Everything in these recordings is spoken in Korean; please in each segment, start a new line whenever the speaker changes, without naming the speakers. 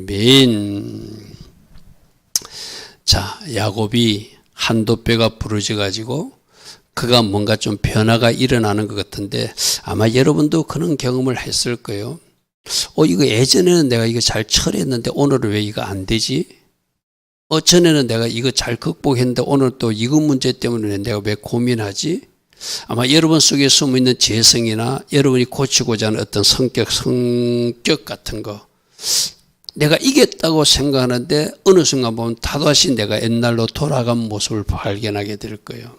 아멘. 자, 야곱이 한도 뼈가 부러져 가지고 그가 뭔가 좀 변화가 일어나는 것 같은데 아마 여러분도 그런 경험을 했을 거예요. 이거 예전에는 내가 이거 잘 처리했는데 오늘은 왜 이거 안 되지? 전에는 내가 이거 잘 극복했는데 오늘 또 이거 문제 때문에 내가 왜 고민하지? 아마 여러분 속에 숨어있는 재성이나 여러분이 고치고자 하는 어떤 성격 같은 거 내가 이겼다고 생각하는데 어느 순간 보면 다시 내가 옛날로 돌아간 모습을 발견하게 될 거예요.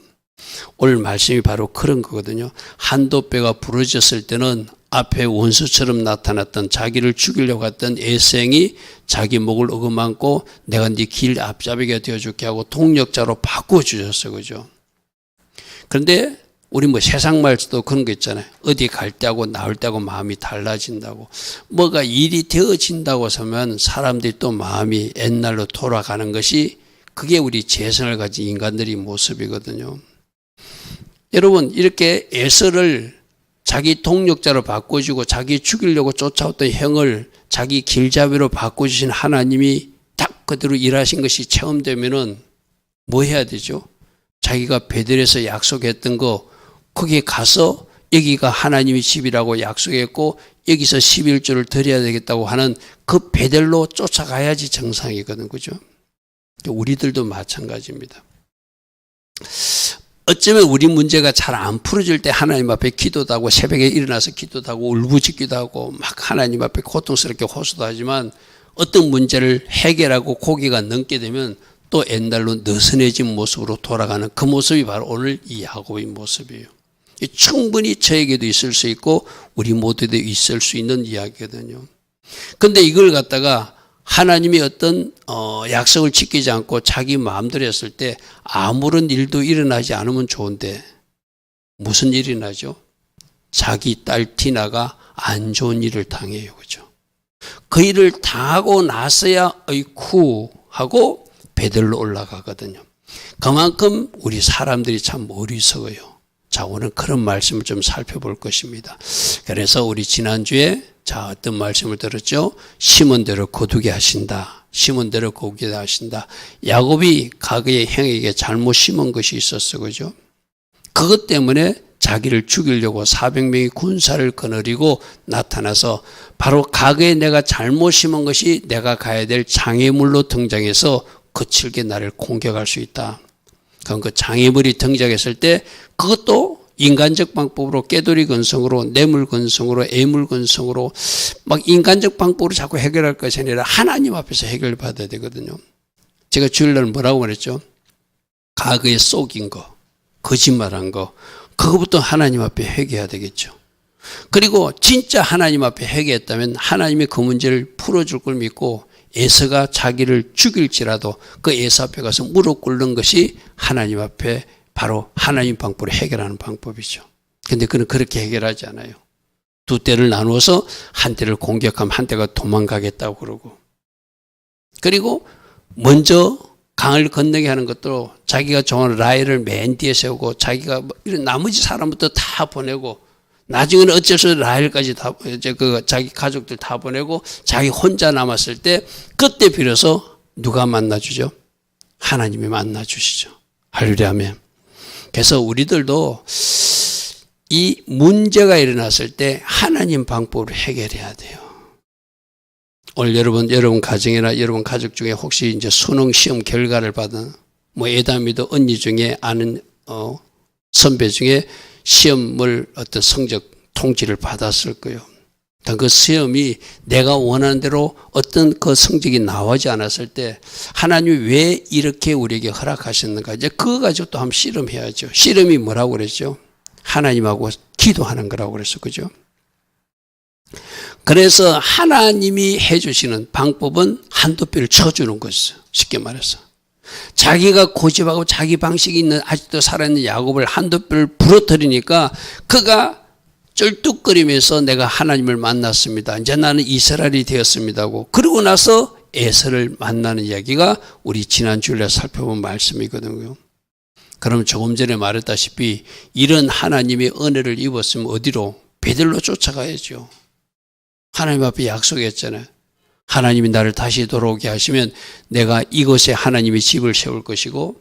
오늘 말씀이 바로 그런 거거든요. 한도 뼈가 부러졌을 때는 앞에 원수처럼 나타났던 자기를 죽이려고 했던 에서행이 자기 목을 어루만고 내가 네 길 앞잡이가 되어줄게 하고 동력자로 바꿔주셨어요. 그죠? 그런데 우리 세상 말도 그런 거 있잖아요. 어디 갈 때하고 나올 때하고 마음이 달라진다고. 뭐가 일이 되어진다고 하면 사람들이 또 마음이 옛날로 돌아가는 것이 그게 우리 재성을 가진 인간들의 모습이거든요. 여러분 이렇게 에서를 자기 동력자로 바꿔주고 자기 죽이려고 쫓아왔던 형을 자기 길잡이로 바꿔주신 하나님이 딱 그대로 일하신 것이 체험되면은 뭐 해야 되죠? 자기가 베델에서 약속했던 거 거기에 가서 여기가 하나님의 집이라고 약속했고 여기서 11조를 드려야 되겠다고 하는 그 베델로 쫓아가야지 정상이거든. 그죠? 우리들도 마찬가지입니다. 어쩌면 우리 문제가 잘 안 풀어질 때 하나님 앞에 기도도 하고 새벽에 일어나서 기도도 하고 울부짖기도 하고 막 하나님 앞에 고통스럽게 호소도 하지만 어떤 문제를 해결하고 고기가 넘게 되면 또 옛날로 느슨해진 모습으로 돌아가는 그 모습이 바로 오늘 이 야곱의 모습이에요. 충분히 저에게도 있을 수 있고 우리 모두에도 있을 수 있는 이야기거든요. 그런데 이걸 갖다가 하나님이 어떤 약속을 지키지 않고 자기 마음대로 했을 때 아무런 일도 일어나지 않으면 좋은데 무슨 일이 나죠? 자기 딸 디나가 안 좋은 일을 당해요. 그죠? 그 일을 당하고 나서야 어이쿠 하고 베델로 올라가거든요. 그만큼 우리 사람들이 참 어리석어요. 자, 오늘 그런 말씀을 좀 살펴볼 것입니다. 그래서 우리 지난주에 어떤 말씀을 들었죠? 심은 대로 거두게 하신다. 심은 대로 거두게 하신다. 야곱이 과거에 형에게 잘못 심은 것이 있었어. 그죠? 그것 때문에 자기를 죽이려고 400명의 군사를 거느리고 나타나서 바로 과거에 내가 잘못 심은 것이 내가 가야 될 장애물로 등장해서 거칠게 나를 공격할 수 있다. 그럼 그 장애물이 등장했을 때 그것도 인간적 방법으로 깨돌이 근성으로 뇌물 근성으로 애물 근성으로 막 인간적 방법으로 자꾸 해결할 것이 아니라 하나님 앞에서 해결받아야 되거든요. 제가 주일날 뭐라고 말했죠? 과거에 속인 거, 거짓말한 거 그거부터 하나님 앞에 회개해야 되겠죠. 그리고 진짜 하나님 앞에 회개했다면 하나님이 그 문제를 풀어줄 걸 믿고 에서가 자기를 죽일지라도 그 에서 앞에 가서 무릎 꿇는 것이 하나님 앞에 바로 하나님 방법으로 해결하는 방법이죠. 그런데 그는 그렇게 해결하지 않아요. 두 떼를 나누어서 한 떼를 공격하면 한 떼가 도망가겠다고 그러고 그리고 먼저 강을 건너게 하는 것도 자기가 좋아하는 라헬을 맨 뒤에 세우고 자기가 이런 나머지 사람부터 다 보내고 나중에는 어쩔 수 없이 라헬까지 다 자기 가족들 다 보내고 자기 혼자 남았을 때 그때 비로소 누가 만나주죠? 하나님이 만나주시죠. 할렐루야 아멘. 그래서 우리들도 이 문제가 일어났을 때 하나님 방법으로 해결해야 돼요. 오늘 여러분 가정이나 여러분 가족 중에 혹시 이제 수능 시험 결과를 받은 애담이도 언니 중에 아는 선배 중에 시험을 어떤 성적 통지를 받았을 거예요. 그 시험이 내가 원하는 대로 어떤 그 성적이 나오지 않았을 때 하나님이 왜 이렇게 우리에게 허락하셨는가 이제 그거 가지고 또 한번 실험해야죠. 실험이 뭐라고 그랬죠? 하나님하고 기도하는 거라고 그랬어. 그죠? 그래서 하나님이 해주시는 방법은 한두 뼈를 쳐주는 것이죠. 쉽게 말해서. 자기가 고집하고 자기 방식이 있는 아직도 살아있는 야곱을 한두 뼈를 부러뜨리니까 그가 쩔뚝거리면서 내가 하나님을 만났습니다. 이제 나는 이스라엘이 되었습니다고. 그러고 나서 에서를 만나는 이야기가 우리 지난 주일에 살펴본 말씀이거든요. 그럼 조금 전에 말했다시피 이런 하나님의 은혜를 입었으면 어디로? 베델로 쫓아가야죠. 하나님 앞에 약속했잖아요. 하나님이 나를 다시 돌아오게 하시면 내가 이곳에 하나님의 집을 세울 것이고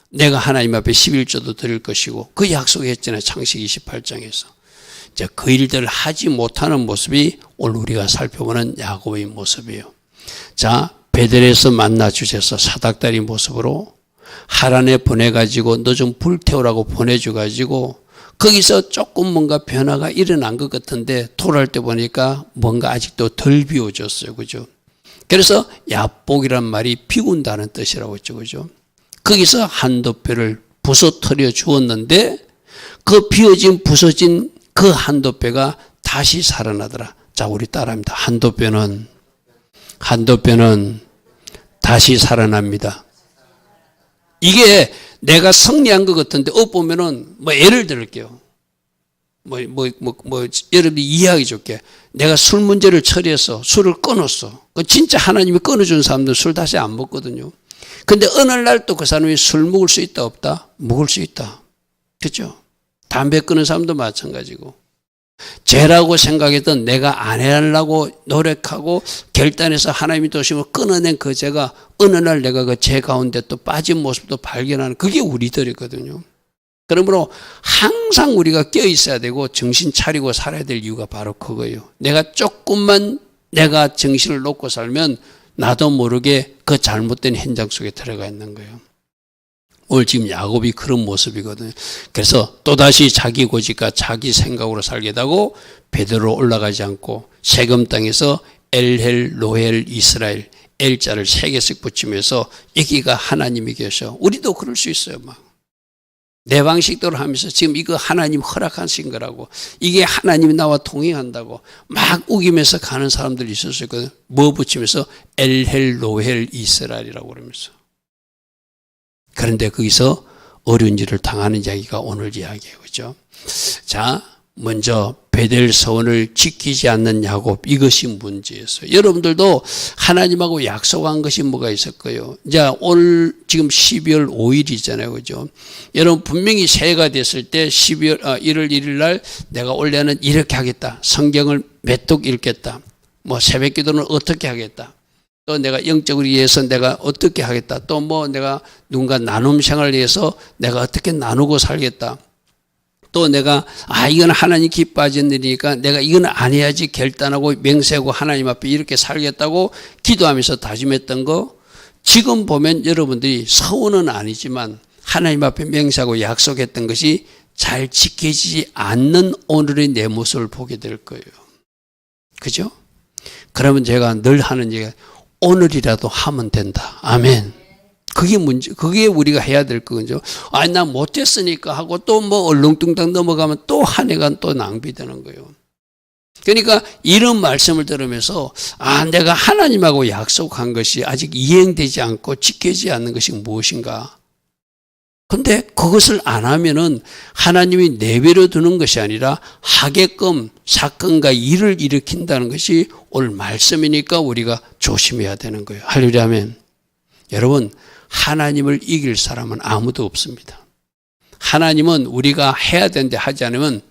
내가 하나님 앞에 11조도 드릴 것이고 그 약속했잖아요. 창세기 28장에서. 이제 그 일들을 하지 못하는 모습이 오늘 우리가 살펴보는 야곱의 모습이에요. 자, 베델에서 만나 주셔서 사닥다리 모습으로 하란에 보내가지고 너 좀 불태우라고 보내줘가지고 거기서 조금 뭔가 변화가 일어난 것 같은데 돌아올 때 보니까 뭔가 아직도 덜 비워졌어요. 그죠? 그래서 야복이란 말이 비운다는 뜻이라고 했죠. 그죠? 거기서 한도뼈를 부서뜨려 주었는데 그 비워진 부서진 그 한도뼈가 다시 살아나더라. 자, 우리 따라합니다. 한도뼈는 다시 살아납니다. 이게 내가 승리한 것 같은데 보면은 뭐 예를 들을게요. 여러분이 이해하기 좋게 내가 술 문제를 처리해서 술을 끊었어. 진짜 하나님이 끊어준 사람들은 술 다시 안 먹거든요. 근데 어느 날 또 그 사람이 술 먹을 수 있다 없다? 먹을 수 있다. 그렇죠? 담배 끊는 사람도 마찬가지고 죄라고 생각했던 내가 안 하려고 노력하고 결단해서 하나님이 도심을 끊어낸 그 죄가 어느 날 내가 그 죄 가운데 또 빠진 모습도 발견하는 그게 우리들이거든요. 그러므로 항상 우리가 껴 있어야 되고 정신 차리고 살아야 될 이유가 바로 그거예요. 내가 조금만 내가 정신을 놓고 살면 나도 모르게 그 잘못된 현장 속에 들어가 있는 거예요. 오늘 지금 야곱이 그런 모습이거든요. 그래서 또다시 자기 고집과 자기 생각으로 살게 되고 베드로로 올라가지 않고 세금 땅에서 엘헬, 로헬, 이스라엘 L자를 3개씩 붙이면서 여기가 하나님이 계셔. 우리도 그럴 수 있어요. 내 방식대로 하면서 지금 이거 하나님 허락하신 거라고 이게 하나님이 나와 동행한다고 막 우기면서 가는 사람들이 있을 수 있거든요. 뭐 붙이면서 엘헬, 로헬, 이스라엘이라고 그러면서. 그런데 거기서 어려운 일을 당하는 이야기가 오늘 이야기예요. 그렇죠? 자, 먼저 베델 서원을 지키지 않는 야곱, 이것이 문제였어요. 여러분들도 하나님하고 약속한 것이 뭐가 있을까요? 이제 오늘 지금 12월 5일이잖아요. 그죠? 여러분 분명히 새해가 됐을 때 1월 1일 날 내가 올해는 이렇게 하겠다. 성경을 몇 독 읽겠다. 새벽 기도는 어떻게 하겠다. 또 내가 영적으로 위해서 내가 어떻게 하겠다. 또 내가 누군가 나눔 생활을 위해서 내가 어떻게 나누고 살겠다. 또 내가 이건 하나님 기뻐하는 일이니까 내가 이건 안 해야지 결단하고 맹세하고 하나님 앞에 이렇게 살겠다고 기도하면서 다짐했던 거 지금 보면 여러분들이 서원은 아니지만 하나님 앞에 맹세하고 약속했던 것이 잘 지켜지지 않는 오늘의 내 모습을 보게 될 거예요. 그죠? 그러면 제가 늘 하는 얘기가 오늘이라도 하면 된다. 아멘. 그게 문제, 그게 우리가 해야 될 거죠. 나 못했으니까 하고 또 얼렁뚱땅 넘어가면 또 한 해간 또 낭비되는 거예요. 그러니까 이런 말씀을 들으면서 내가 하나님하고 약속한 것이 아직 이행되지 않고 지켜지지 않는 것이 무엇인가. 근데 그것을 안 하면은 하나님이 내버려 두는 것이 아니라 하게끔 사건과 일을 일으킨다는 것이 오늘 말씀이니까 우리가 조심해야 되는 거예요. 할렐루야 아멘. 여러분, 하나님을 이길 사람은 아무도 없습니다. 하나님은 우리가 해야 되는데 하지 않으면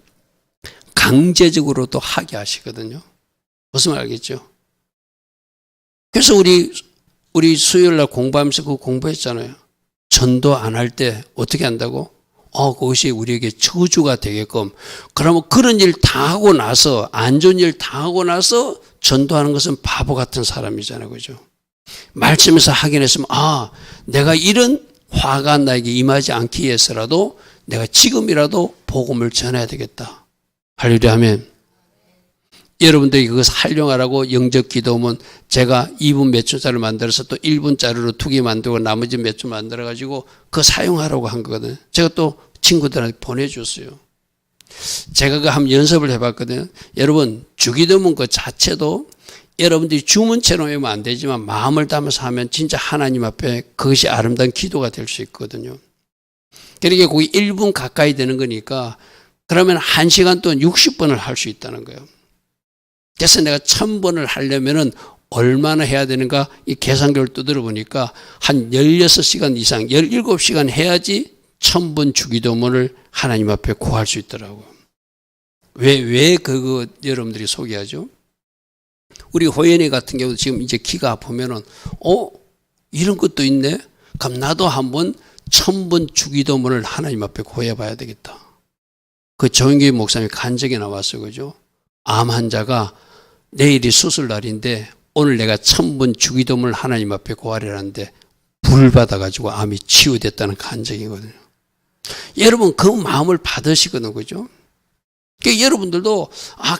강제적으로도 하게 하시거든요. 무슨 말 알겠죠? 그래서 우리 수요일 날 공부하면서 그거 공부했잖아요. 전도 안 할 때 어떻게 한다고? 그것이 우리에게 저주가 되게끔. 그러면 그런 일 다 하고 나서, 안 좋은 일 다 하고 나서 전도하는 것은 바보 같은 사람이잖아요. 그죠? 말씀에서 확인했으면 내가 이런 화가 나에게 임하지 않기 위해서라도 내가 지금이라도 복음을 전해야 되겠다. 할렐루야 아멘. 여러분들이 그것을 활용하라고 영적 기도면 제가 2분 몇 초짜리를 만들어서 또 1분짜리로 2개 만들고 나머지 몇 초 만들어가지고 그거 사용하라고 한 거거든요. 제가 또 친구들한테 보내줬어요. 제가 그거 한번 연습을 해봤거든요. 여러분 주기도문 그 자체도 여러분들이 주문처럼 하면 안 되지만 마음을 담아서 하면 진짜 하나님 앞에 그것이 아름다운 기도가 될 수 있거든요. 그러니까 거기 1분 가까이 되는 거니까 그러면 1시간 동안 60번을 할 수 있다는 거예요. 그래서 내가 1000번을 하려면은 얼마나 해야 되는가 이 계산기를 두드려 보니까 한 16시간 이상 17시간 해야지 1000번 주기도문을 하나님 앞에 구할 수 있더라고요. 왜 그거 여러분들이 소개하죠? 우리 호연이 같은 경우도 지금 이제 키가 아프면은, 이런 것도 있네? 그럼 나도 한번 1000번 주기도문을 하나님 앞에 고해봐야 되겠다. 그 조영기 목사님이 간증에 나왔어요. 그죠? 암 환자가 내일이 수술 날인데 오늘 내가 1000번 주기도문을 하나님 앞에 고하려는데 불 받아가지고 암이 치유됐다는 간증이거든요. 여러분 그 마음을 받으시거든요. 그죠? 그러니까 여러분들도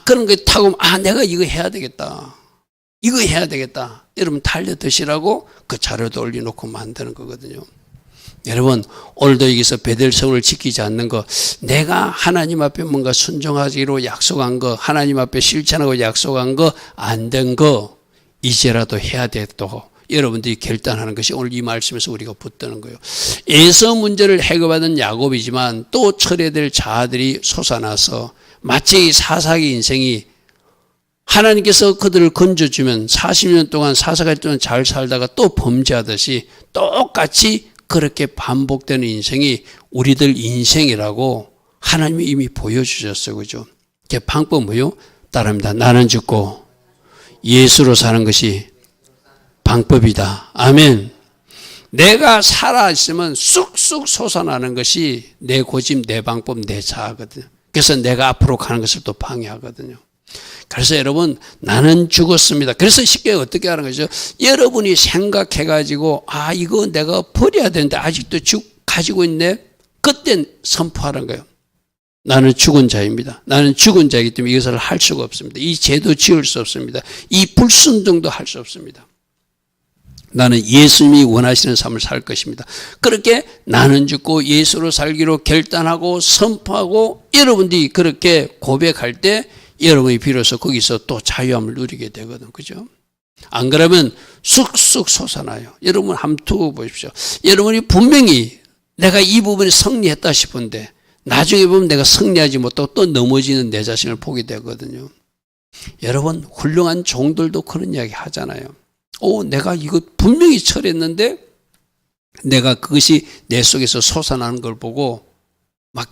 그런 거 타고 내가 이거 해야 되겠다. 이거 해야 되겠다. 여러분 달려드시라고 그 자료도 올려놓고 만드는 거거든요. 여러분 오늘도 여기서 베델성을 지키지 않는 거, 내가 하나님 앞에 뭔가 순종하기로 약속한 거, 하나님 앞에 실천하고 약속한 거 안 된 거 이제라도 해야 되겠다고 여러분들이 결단하는 것이 오늘 이 말씀에서 우리가 붙드는 거예요. 에서 문제를 해결받은 야곱이지만 또 철회될 자아들이 솟아나서 마치 사사기 인생이 하나님께서 그들을 건져주면 40년 동안 사사기 동안 잘 살다가 또 범죄하듯이 똑같이 그렇게 반복되는 인생이 우리들 인생이라고 하나님이 이미 보여주셨어요. 그죠? 그 방법 뭐요? 따라합니다. 나는 죽고 예수로 사는 것이 방법이다. 아멘. 내가 살아있으면 쑥쑥 솟아나는 것이 내 고집, 내 방법, 내 자아거든요. 그래서 내가 앞으로 가는 것을 또 방해하거든요. 그래서 여러분 나는 죽었습니다. 그래서 쉽게 어떻게 하는 거죠? 여러분이 생각해가지고 이거 내가 버려야 되는데 아직도 가지고 있네. 그땐 선포하는 거예요. 나는 죽은 자입니다. 나는 죽은 자이기 때문에 이것을 할 수가 없습니다. 이 죄도 지을 수 없습니다. 이 불순종도 할 수 없습니다. 나는 예수님이 원하시는 삶을 살 것입니다. 그렇게 나는 죽고 예수로 살기로 결단하고 선포하고 여러분들이 그렇게 고백할 때 여러분이 비로소 거기서 또 자유함을 누리게 되거든. 그죠? 안 그러면 쑥쑥 솟아나요. 여러분 한번 두고 보십시오. 여러분이 분명히 내가 이 부분에 승리했다 싶은데 나중에 보면 내가 승리하지 못하고 또 넘어지는 내 자신을 보게 되거든요. 여러분 훌륭한 종들도 그런 이야기 하잖아요. 내가 이거 분명히 철했는데 내가 그것이 내 속에서 솟아나는 걸 보고 막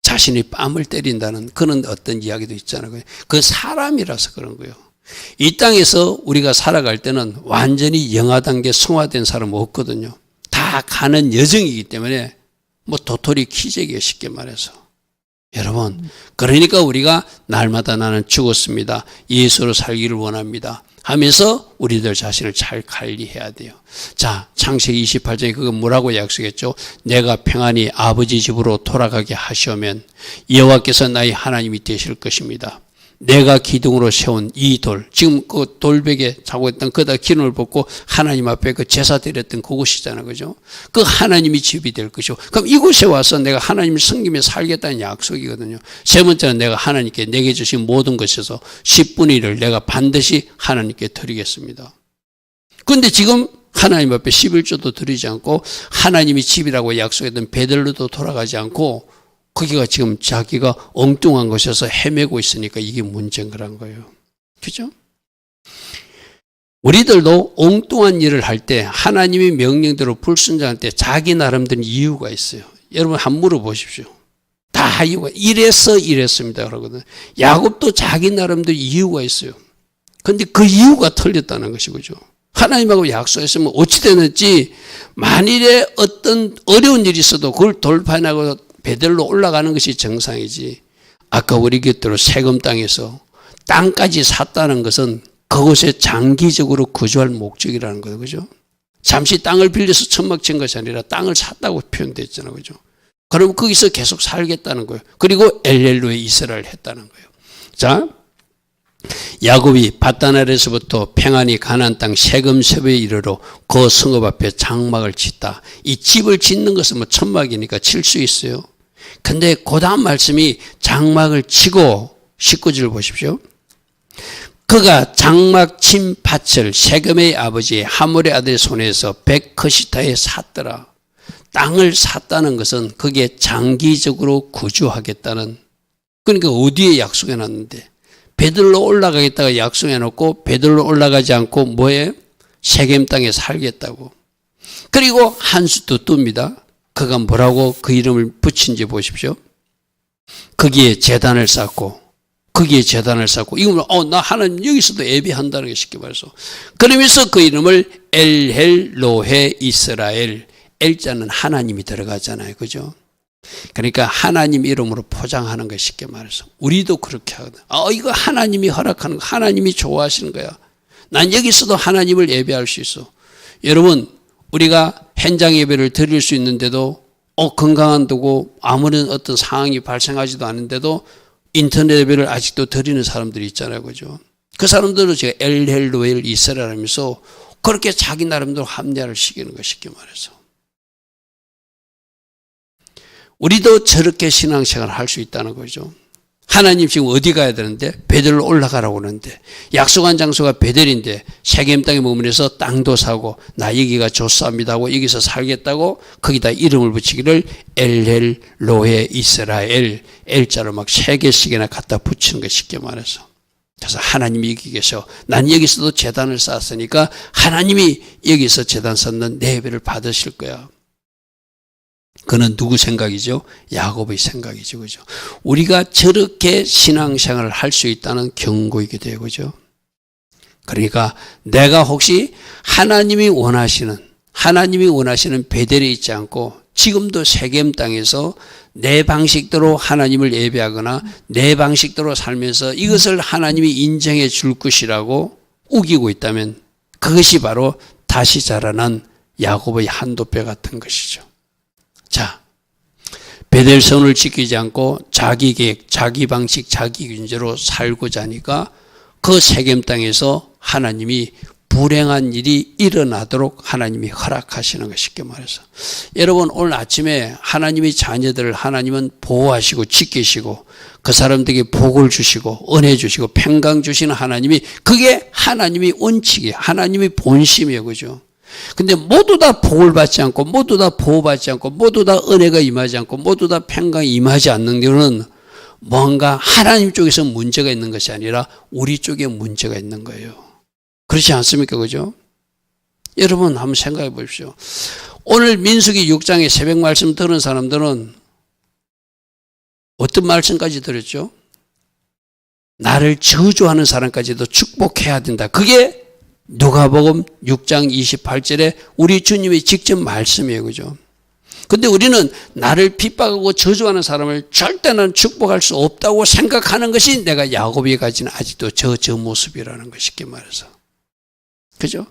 자신이 뺨을 때린다는 그런 어떤 이야기도 있잖아요. 그 사람이라서 그런 거예요. 이 땅에서 우리가 살아갈 때는 완전히 영화 단계 성화된 사람은 없거든요. 다 가는 여정이기 때문에 도토리 키재기에 쉽게 말해서. 여러분 그러니까 우리가 날마다 나는 죽었습니다. 예수로 살기를 원합니다 하면서 우리들 자신을 잘 관리해야 돼요. 자, 창세기 28장에 그거 뭐라고 약속했죠? 내가 평안히 아버지 집으로 돌아가게 하시오면 여호와께서 나의 하나님이 되실 것입니다. 내가 기둥으로 세운 이 돌, 지금 그 돌벽에 자고 있던 거기다 기름을 붓고 하나님 앞에 그 제사 드렸던 그곳이잖아요. 그죠? 그 하나님이 집이 될 것이고, 그럼 이곳에 와서 내가 하나님을 섬기며 살겠다는 약속이거든요. 세 번째는 내가 하나님께 내게 주신 모든 것에서 10분의 1을 내가 반드시 하나님께 드리겠습니다. 그런데 지금 하나님 앞에 11조도 드리지 않고 하나님이 집이라고 약속했던 베들로도 돌아가지 않고 거기가 지금 자기가 엉뚱한 곳에서 헤매고 있으니까 이게 문제인 거란 거예요. 그죠? 우리들도 엉뚱한 일을 할 때 하나님의 명령대로 불순종할 때 자기 나름대로 이유가 있어요. 여러분 한번 물어보십시오. 다 이유가 이래서 이랬습니다 그러거든요. 야곱도 자기 나름대로 이유가 있어요. 그런데 그 이유가 틀렸다는 것이죠. 하나님하고 약속했으면 어찌 되는지 만일에 어떤 어려운 일이 있어도 그걸 돌파해나가고 베들로 올라가는 것이 정상이지. 아까 우리 곁으로 세금 땅에서 땅까지 샀다는 것은 그곳에 장기적으로 거주할 목적이라는 거죠. 그죠? 잠시 땅을 빌려서 천막 친 것이 아니라 땅을 샀다고 표현됐잖아요. 그죠? 그럼 거기서 계속 살겠다는 거예요. 그리고 엘렐로에 이스라엘 했다는 거예요. 자, 야곱이 밧다나엘에서부터 평안히 가나안 땅 세금 세배에 이르러 그 성읍 앞에 장막을 짓다. 이 집을 짓는 것은 천막이니까 칠 수 있어요. 근데 그 다음 말씀이 장막을 치고 19절 보십시오. 그가 장막 친 밭을 세겜의 아버지 하몰의 아들의 손에서 백커시타에 샀더라. 땅을 샀다는 것은 그게 장기적으로 거주하겠다는, 그러니까 어디에 약속해놨는데 베들로 올라가겠다가 약속해놓고 베들로 올라가지 않고 뭐에 세겜 땅에 살겠다고. 그리고 한 수 더 뜹니다. 그가 뭐라고 그 이름을 붙인지 보십시오. 거기에 제단을 쌓고 거기에 제단을 쌓고 이거는 나 하나님 여기서도 예배한다는 게 쉽게 말해서 그러면서 그 이름을 엘헬 로헤 이스라엘 엘자는 하나님이 들어가잖아요. 그죠? 그러니까 하나님 이름으로 포장하는 거 쉽게 말해서 우리도 그렇게 하거든. 이거 하나님이 허락하는 거 하나님이 좋아하시는 거야. 난 여기서도 하나님을 예배할 수 있어. 여러분 우리가 현장 예배를 드릴 수 있는데도 건강한다고 아무런 어떤 상황이 발생하지도 않은데도 인터넷 예배를 아직도 드리는 사람들이 있잖아요. 그죠? 그 사람들은 제가 엘헬로엘 이스라엘 하면서 그렇게 자기 나름대로 합리화를 시키는 거 쉽게 말해서. 우리도 저렇게 신앙생활을 할 수 있다는 거죠. 하나님 지금 어디 가야 되는데 베델로 올라가라고 그러는데 약속한 장소가 베델인데 세겜 땅에 머무르면서 땅도 사고 나 여기가 좋사옵니다 하고 여기서 살겠다고 거기다 이름을 붙이기를 엘헬 로헤 이스라엘 엘자로 막 3개씩이나 갖다 붙이는 거 쉽게 말해서. 그래서 하나님이 여기 계셔. 난 여기서도 제단을 쌓았으니까 하나님이 여기서 제단 쌓는 내 예배를 받으실 거야. 그는 누구 생각이죠? 야곱의 생각이죠. 그죠? 우리가 저렇게 신앙생활을 할 수 있다는 경고이기도 해요. 그죠? 그러니까 내가 혹시 하나님이 원하시는 베델에 있지 않고 지금도 세겜 땅에서 내 방식대로 하나님을 예배하거나 내 방식대로 살면서 이것을 하나님이 인정해 줄 것이라고 우기고 있다면 그것이 바로 다시 자라난 야곱의 한도뼈 같은 것이죠. 자, 베델선을 지키지 않고 자기 계획, 자기 방식, 자기 균제로 살고자 하니까 그 세겜 땅에서 하나님이 불행한 일이 일어나도록 하나님이 허락하시는 것 쉽게 말해서. 여러분 오늘 아침에 하나님의 자녀들을 하나님은 보호하시고 지키시고 그 사람들에게 복을 주시고 은혜 주시고 평강 주시는 하나님이 그게 하나님의 원칙이에요. 하나님의 본심이에요. 그죠? 근데 모두 다 복을 받지 않고 모두 다 보호받지 않고 모두 다 은혜가 임하지 않고 모두 다 평강이 임하지 않는 경우는 뭔가 하나님 쪽에서 문제가 있는 것이 아니라 우리 쪽에 문제가 있는 거예요. 그렇지 않습니까? 그죠? 여러분 한번 생각해 보십시오. 오늘 민수기 6장의 새벽 말씀 들은 사람들은 어떤 말씀까지 들었죠? 나를 저주하는 사람까지도 축복해야 된다. 그게 누가복음 6장 28절에 우리 주님의 직접 말씀이에요. 그죠? 근데 우리는 나를 핍박하고 저주하는 사람을 절대 난 축복할 수 없다고 생각하는 것이 내가 야곱이 가진 아직도 저 모습이라는 것 쉽게 말해서. 그죠?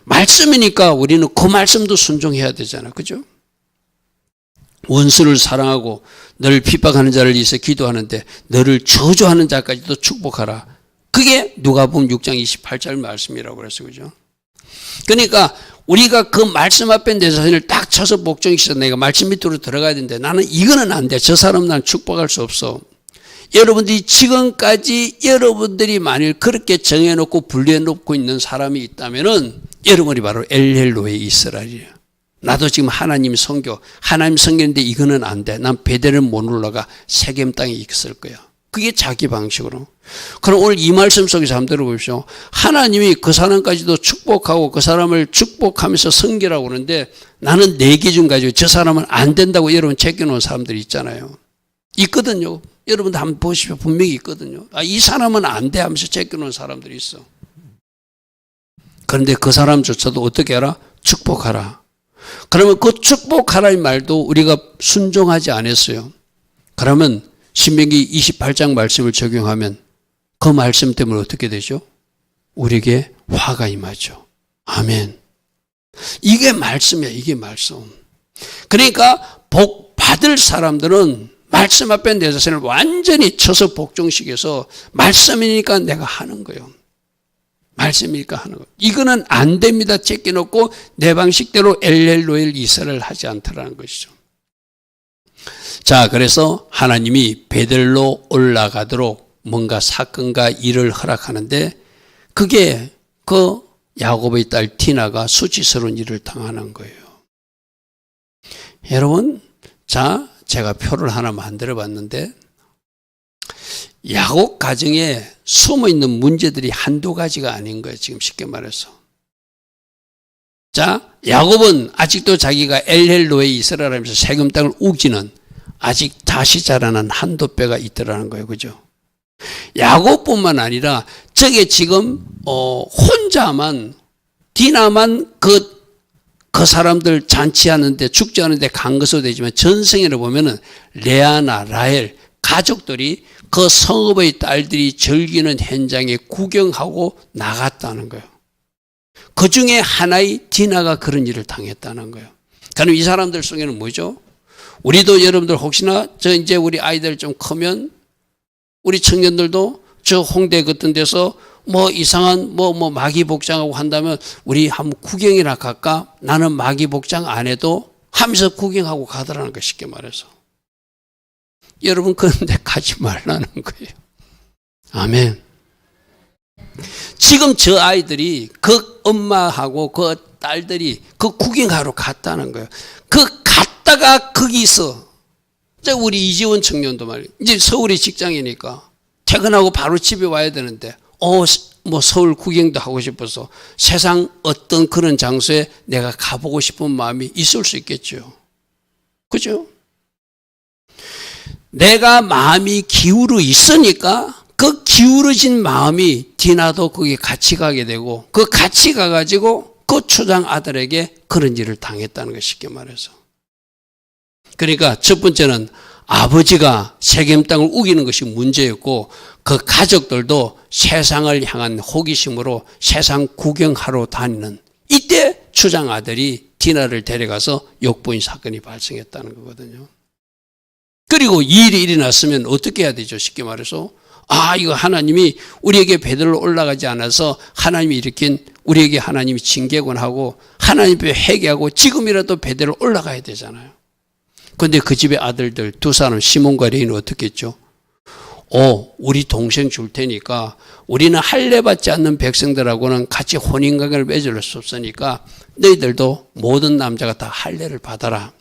말씀이니까 우리는 그 말씀도 순종해야 되잖아. 그죠? 원수를 사랑하고 너를 핍박하는 자를 위해서 기도하는데 너를 저주하는 자까지도 축복하라. 그게 누가복음 6장 28절 말씀이라고 그랬어요. 그죠? 그러니까 우리가 그 말씀 앞에 내 자신을 딱 쳐서 복종시켜 내가 말씀 밑으로 들어가야 되는데 나는 이거는 안 돼. 저 사람 난 축복할 수 없어. 여러분들이 지금까지 여러분들이 만일 그렇게 정해놓고 분류해놓고 있는 사람이 있다면은 여러분이 바로 엘헬로의 이스라엘이에요. 나도 지금 하나님 성경인데 이거는 안 돼. 난 베델을 못 올라가. 세겜 땅에 있을 거야. 그게 자기 방식으로. 그럼 오늘 이 말씀 속에서 한번 들어보십시오. 하나님이 그 사람까지도 축복하고 그 사람을 축복하면서 섬기라고 그러는데 나는 내 기준 가지고 저 사람은 안 된다고 여러분 제껴놓은 사람들이 있잖아요. 있거든요. 여러분들 한번 보십시오. 분명히 있거든요. 이 사람은 안 돼 하면서 제껴놓은 사람들이 있어. 그런데 그 사람조차도 어떻게 하라? 축복하라. 그러면 그 축복하라는 말도 우리가 순종하지 않았어요. 그러면 신명기 28장 말씀을 적용하면 그 말씀 때문에 어떻게 되죠? 우리에게 화가 임하죠. 아멘. 이게 말씀이야. 이게 말씀. 그러니까 복 받을 사람들은 말씀 앞에 내 자신을 완전히 쳐서 복종시켜서 말씀이니까 내가 하는 거예요. 말씀이니까 하는 거예요. 이거는 안 됩니다. 제껴놓고 내 방식대로 엘렐로엘 이스라엘을 하지 않더라는 것이죠. 자, 그래서 하나님이 베델로 올라가도록 뭔가 사건과 일을 허락하는데 그게 그 야곱의 딸 디나가 수치스러운 일을 당하는 거예요. 여러분, 자, 제가 표를 하나 만들어 봤는데 야곱 가정에 숨어있는 문제들이 한두 가지가 아닌 거예요. 지금 쉽게 말해서. 자, 야곱은 아직도 자기가 엘헬로에 이스라엘 하면서 세겜 땅을 우기는 아직 다시 자라난 한도뼈가 있더라는 거예요. 그죠? 야곱뿐만 아니라 저게 지금 혼자만 디나만 그 사람들 잔치하는데 축제하는데 간 것으로 되지만 전생에를 보면은 레아나 라헬 가족들이 그 성읍의 딸들이 즐기는 현장에 구경하고 나갔다는 거예요. 그 중에 하나의 디나가 그런 일을 당했다는 거예요. 그럼 이 사람들 속에는 뭐죠? 우리도 여러분들 혹시나 이제 우리 아이들 좀 크면 우리 청년들도 저 홍대 같은 데서 뭐 이상한 마귀 복장하고 한다면 우리 한번 구경이나 갈까? 나는 마귀 복장 안 해도 하면서 구경하고 가더라는 거 쉽게 말해서. 여러분 그런데 가지 말라는 거예요. 아멘. 지금 저 아이들이 그 엄마하고 그 딸들이 그 구경하러 갔다는 거예요. 그 갔다가 거기서 우리 이지원 청년도 말이에요. 이제 서울이 직장이니까 퇴근하고 바로 집에 와야 되는데 뭐 서울 구경도 하고 싶어서 세상 어떤 그런 장소에 내가 가보고 싶은 마음이 있을 수 있겠죠. 그죠? 내가 마음이 기울어 있으니까 그 기울어진 마음이 디나도 거기 같이 가게 되고 그 같이 가가지고 그 초장 아들에게 그런 일을 당했다는 거 쉽게 말해서. 그러니까 첫 번째는 아버지가 세겜 땅을 우기는 것이 문제였고 그 가족들도 세상을 향한 호기심으로 세상 구경하러 다니는 이때 추장 아들이 디나를 데려가서 욕보인 사건이 발생했다는 거거든요. 그리고 이 일이 일어났으면 어떻게 해야 되죠? 쉽게 말해서 이거 하나님이 우리에게 베들로 올라가지 않아서 하나님이 일으킨 우리에게 하나님이 징계권하고 하나님 앞에 회개하고 지금이라도 베들로 올라가야 되잖아요. 그런데 그 집의 아들들 두 사람 시몬과 레위는 어떻게 했죠? 우리 동생 줄 테니까 우리는 할례 받지 않는 백성들하고는 같이 혼인관계를 맺을 수 없으니까 너희들도 모든 남자가 다 할례를 받아라.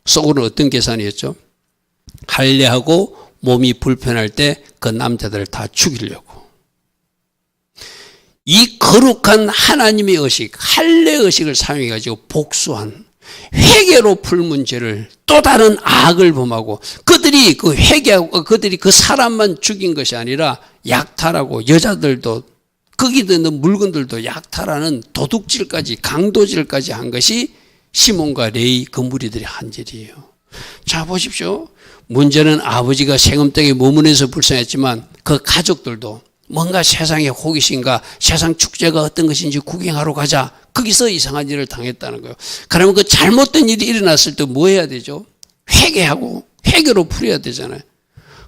속으로는 어떤 계산이었죠? 할례하고 몸이 불편할 때 그 남자들을 다 죽이려고. 이 거룩한 하나님의 의식, 할례 의식을 사용해가지고 복수한 회개로 풀 문제를 또 다른 악을 범하고 그들이 그 회개하고 그들이 그 사람만 죽인 것이 아니라 약탈하고 여자들도 거기 있는 물건들도 약탈하는 도둑질까지 강도질까지 한 것이 시몬과 레위 그 무리들의 한 일이에요. 자 보십시오. 문제는 아버지가 세금 땅에 머무면서 불쌍했지만 그 가족들도 뭔가 세상의 호기심과 세상 축제가 어떤 것인지 구경하러 가자. 거기서 이상한 일을 당했다는 거예요. 그러면 그 잘못된 일이 일어났을 때 뭐 해야 되죠? 회개하고 회개로 풀어야 되잖아요.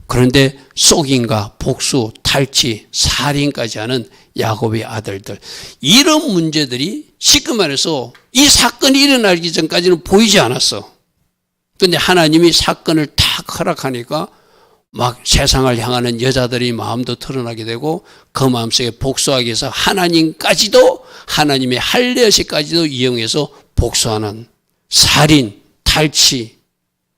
그런데 속임과 복수, 탈취, 살인까지 하는 야곱의 아들들. 이런 문제들이 쉽게 말해서 이 사건이 일어나기 전까지는 보이지 않았어. 그런데 하나님이 사건을 탁 허락하니까 막 세상을 향하는 여자들의 마음도 드러나게 되고 그 마음속에 복수하기 위해서 하나님까지도 하나님의 할례의식까지도 이용해서 복수하는 살인, 탈취,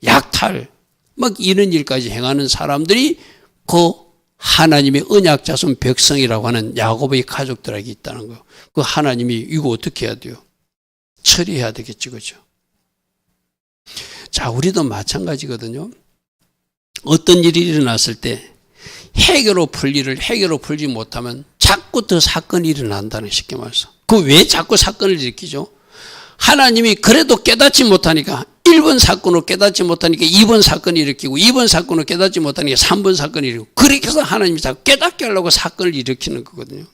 약탈 막 이런 일까지 행하는 사람들이 그 하나님의 언약 자손 백성이라고 하는 야곱의 가족들에게 있다는 거예요. 그 하나님이 이거 어떻게 해야 돼요? 처리해야 되겠지, 그죠? 자, 우리도 마찬가지거든요. 어떤 일이 일어났을 때 해결로 풀 일을 해결로 풀지 못하면 자꾸 더 사건이 일어난다는 쉽게 말해서. 그 왜 자꾸 사건을 일으키죠? 하나님이 그래도 깨닫지 못하니까 1번 사건으로 깨닫지 못하니까 2번 사건을 일으키고 2번 사건으로 깨닫지 못하니까 3번 사건을 일으키고 그렇게 해서 하나님이 자꾸 깨닫게 하려고 사건을 일으키는 거거든요.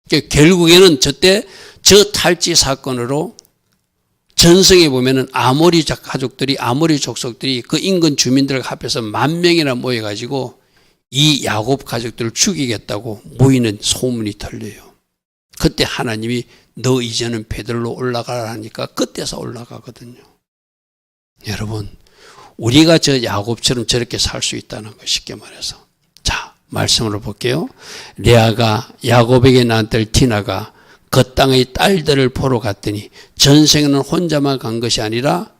그러니까 결국에는 저 탈취 사건으로 전성에 보면은 아모리 가족들이 아모리 족속들이 그 인근 주민들 합해서 10,000명이나 모여가지고 이 야곱 가족들을 죽이겠다고 모이는 소문이 들려요. 그때 하나님이 너 이제는 베들로 올라가라 하니까 그때서 올라가거든요. 여러분 우리가 저 야곱처럼 저렇게 살 수 있다는 거 쉽게 말해서. 자 말씀으로 볼게요. 레아가 야곱에게 낳은 딸 디나가 그 땅의 딸들을 보러 갔더니 전생에는 혼자만 간 것이 아니라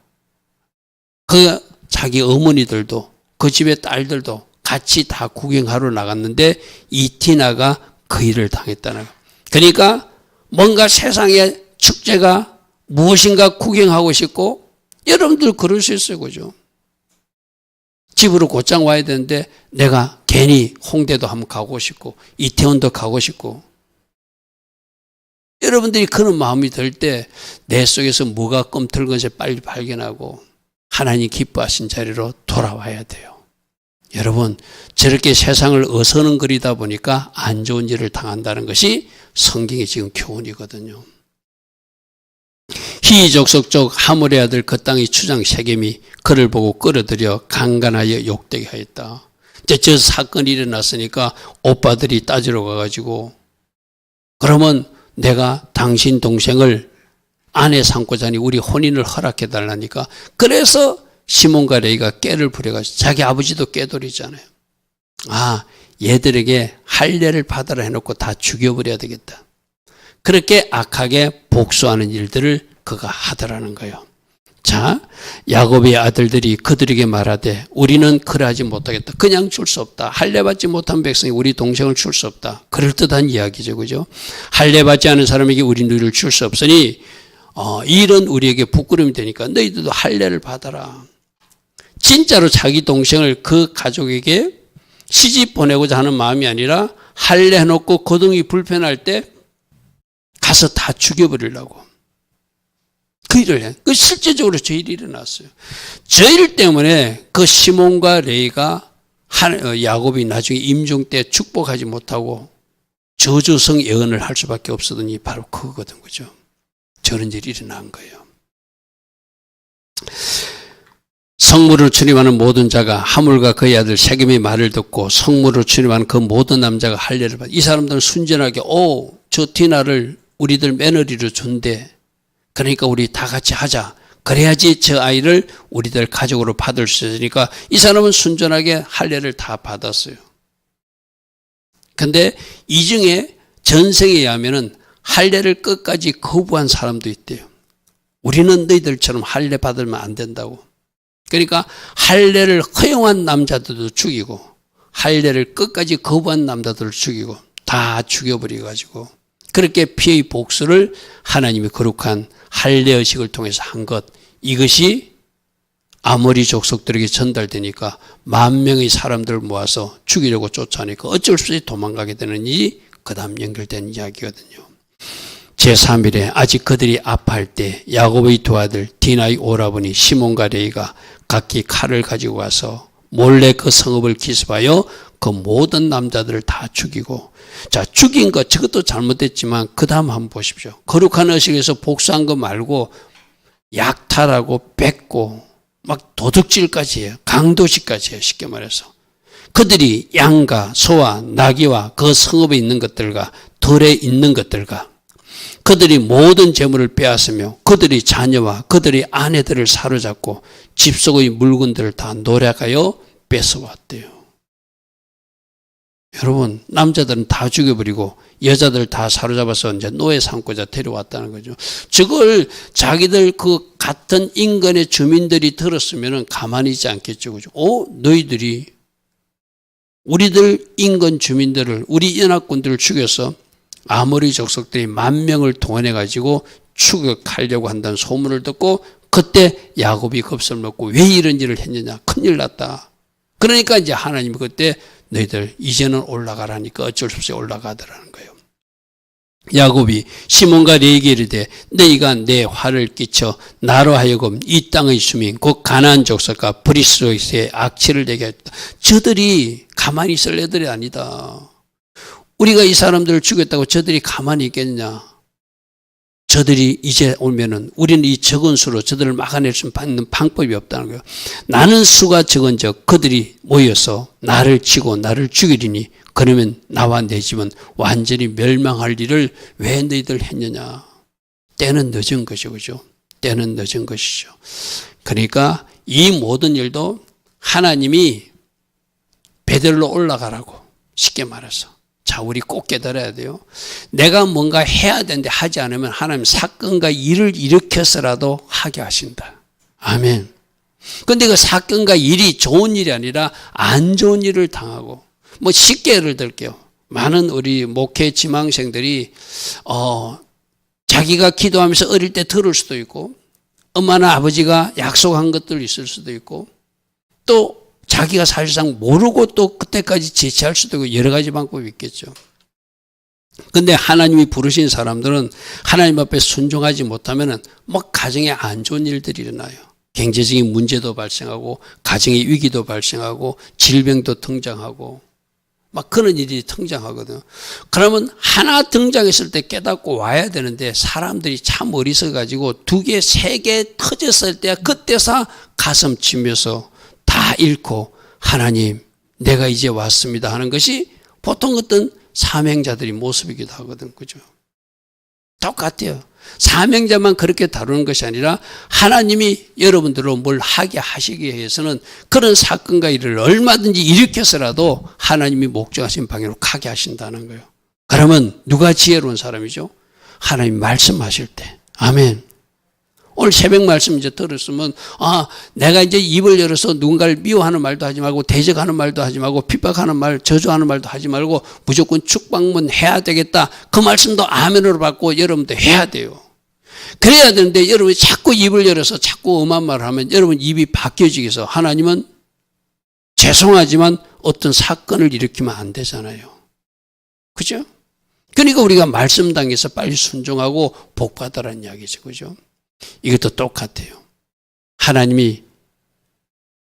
그 자기 어머니들도 그 집의 딸들도 같이 다 구경하러 나갔는데 이 디나가 그 일을 당했다는 거예요. 그러니까 뭔가 세상의 축제가 무엇인가 구경하고 싶고 여러분들 그럴 수 있어요. 그죠? 집으로 곧장 와야 되는데 내가 괜히 홍대도 한번 가고 싶고 이태원도 가고 싶고 여러분들이 그런 마음이 들 때 내 속에서 뭐가 꿈틀 것을 빨리 발견하고 하나님 기뻐하신 자리로 돌아와야 돼요. 여러분 저렇게 세상을 어서는거리다 보니까 안 좋은 일을 당한다는 것이 성경의 지금 교훈이거든요. 히족속 쪽 하몰의 아들 그 땅의 추장 세겜이 그를 보고 끌어들여 강간하여 욕되게 하였다. 이제 저 사건이 일어났으니까 오빠들이 따지러 가가지고 그러면 내가 당신 동생을 아내 삼고자 하니 우리 혼인을 허락해 달라니까 그래서 시몬과 레위가 깨를 부려가지고 자기 아버지도 깨돌이잖아요. 아, 얘들에게 할례를 받아라 해놓고 다 죽여버려야 되겠다. 그렇게 악하게 복수하는 일들을 그가 하더라는 거예요. 자, 야곱의 아들들이 그들에게 말하되 우리는 그러하지 못하겠다. 그냥 줄 수 없다. 할례 받지 못한 백성이 우리 동생을 줄 수 없다. 그럴듯한 이야기죠. 그죠? 할례 받지 않은 사람에게 우리 누이를 줄 수 없으니 일은 우리에게 부끄러움이 되니까 너희들도 할례를 받아라. 진짜로 자기 동생을 그 가족에게 시집 보내고자 하는 마음이 아니라 할례 해놓고 거동이 불편할 때 가서 다 죽여버리려고. 그 일을 해. 그 실제적으로 저 일이 일어났어요. 저 일 때문에 그 시몬과 레위가 야곱이 나중에 임종 때 축복하지 못하고 저주성 예언을 할 수밖에 없었던 이 바로 그거거든, 그죠? 저런 일이 일어난 거예요. 성물을 출입하는 모든 자가 하물과 그의 아들 세겜의 말을 듣고 성물을 출입하는 그 모든 남자가 할례를 받아. 이 사람들은 순전하게 저 디나를 우리들 며느리로 준대. 그러니까 우리 다 같이 하자. 그래야지 저 아이를 우리들 가족으로 받을 수 있으니까 이 사람은 순전하게 할례를 다 받았어요. 근데 이 중에 전생에 의하면은 할례를 끝까지 거부한 사람도 있대요. 우리는 너희들처럼 할례 받으면 안 된다고. 그러니까 할례를 허용한 남자들도 죽이고 할례를 끝까지 거부한 남자들을 죽이고 다 죽여버려가지고 그렇게 피의 복수를 하나님이 거룩한 할례 의식을 통해서 한 것, 이것이 아모리 족속들에게 전달되니까 10,000명의 사람들을 모아서 죽이려고 쫓아내니까 어쩔 수 없이 도망가게 되는 일이 그 다음 연결된 이야기거든요. 제3일에 아직 그들이 아파할 때 야곱의 두 아들 디나의 오라버니 시몬과 레위가 각기 칼을 가지고 와서 몰래 그 성읍을 기습하여 그 모든 남자들을 다 죽이고, 자, 죽인 것 저것도 잘못됐지만 그 다음 한번 보십시오. 거룩한 의식에서 복수한 거 말고 약탈하고 뺏고 막 도둑질까지 해요. 강도질까지 해요. 쉽게 말해서 그들이 양과 소와 나귀와 그 성읍에 있는 것들과 들에 있는 것들과 그들이 모든 재물을 빼앗으며 그들이 자녀와 그들이 아내들을 사로잡고 집 속의 물건들을 다 노략하여 뺏어왔대요. 여러분, 남자들은 다 죽여버리고 여자들 다 사로잡아서 이제 노예 삼고자 데려왔다는 거죠. 저걸 자기들 그 같은 인간의 주민들이 들었으면 가만히 있지 않겠죠. 그죠? 너희들이 우리들 인간 주민들을, 우리 연합군들을 죽여서 아모리 족속들이 10,000명을 동원해가지고 추격하려고 한다는 소문을 듣고 그때 야곱이 겁을 먹고 왜 이런 일을 했느냐. 큰일 났다. 그러니까 이제 하나님이 그때 너희들 이제는 올라가라니까 어쩔 수 없이 올라가더라는 거예요. 야곱이 시몬과 레위에게 이르되 너희가 내 화를 끼쳐 나로 하여금 이 땅의 주민 곧 가나안 족속과 브리스로이스의 악취를 내게 했다. 저들이 가만히 있을 애들이 아니다. 우리가 이 사람들을 죽였다고 저들이 가만히 있겠냐. 저들이 이제 오면은 우리는 이 적은 수로 저들을 막아낼 수 있는 방법이 없다는 거예요. 나는 수가 적은즉 그들이 모여서 나를 치고 나를 죽이리니 그러면 나와 내 집은 완전히 멸망할 일을 왜 너희들 했느냐. 때는 늦은 것이죠. 그죠? 때는 늦은 것이죠. 그러니까 이 모든 일도 하나님이 베들로 올라가라고, 쉽게 말해서. 자, 우리 꼭 깨달아야 돼요. 내가 뭔가 해야 되는데 하지 않으면 하나님 사건과 일을 일으켜서라도 하게 하신다. 아멘. 근데 그 사건과 일이 좋은 일이 아니라 안 좋은 일을 당하고, 뭐 쉽게 예를 들게요. 많은 우리 목회 지망생들이 자기가 기도하면서 어릴 때 들을 수도 있고, 엄마나 아버지가 약속한 것들 있을 수도 있고, 또 자기가 사실상 모르고 또 그때까지 지체할 수도 있고 여러 가지 방법이 있겠죠. 근데 하나님이 부르신 사람들은 하나님 앞에 순종하지 못하면은 뭐 가정에 안 좋은 일들이 일어나요. 경제적인 문제도 발생하고 가정의 위기도 발생하고 질병도 등장하고 막 그런 일이 등장하거든요. 그러면 하나 등장했을 때 깨닫고 와야 되는데 사람들이 참 어리석어가지고 2개, 3개 터졌을 때 그때서 가슴 치면서 다 잃고 하나님 내가 이제 왔습니다 하는 것이 보통 어떤 사명자들의 모습이기도 하거든. 그죠? 똑같아요. 사명자만 그렇게 다루는 것이 아니라 하나님이 여러분들로 뭘 하게 하시기 위해서는 그런 사건과 일을 얼마든지 일으켜서라도 하나님이 목적하신 방향으로 가게 하신다는 거예요. 그러면 누가 지혜로운 사람이죠? 하나님 말씀하실 때. 아멘. 오늘 새벽 말씀 이제 들었으면 내가 이제 입을 열어서 누군가를 미워하는 말도 하지 말고 대적하는 말도 하지 말고 핍박하는 말, 저주하는 말도 하지 말고 무조건 축방문 해야 되겠다. 그 말씀도 아멘으로 받고 여러분도 해야 돼요. 그래야 되는데 여러분이 자꾸 입을 열어서 자꾸 엄한 말을 하면 여러분 입이 바뀌어지기 위해서 하나님은 죄송하지만 어떤 사건을 일으키면 안 되잖아요. 그죠? 그러니까 우리가 말씀당해서 빨리 순종하고 복받으라는 이야기죠. 그죠? 이것도 똑같아요. 하나님이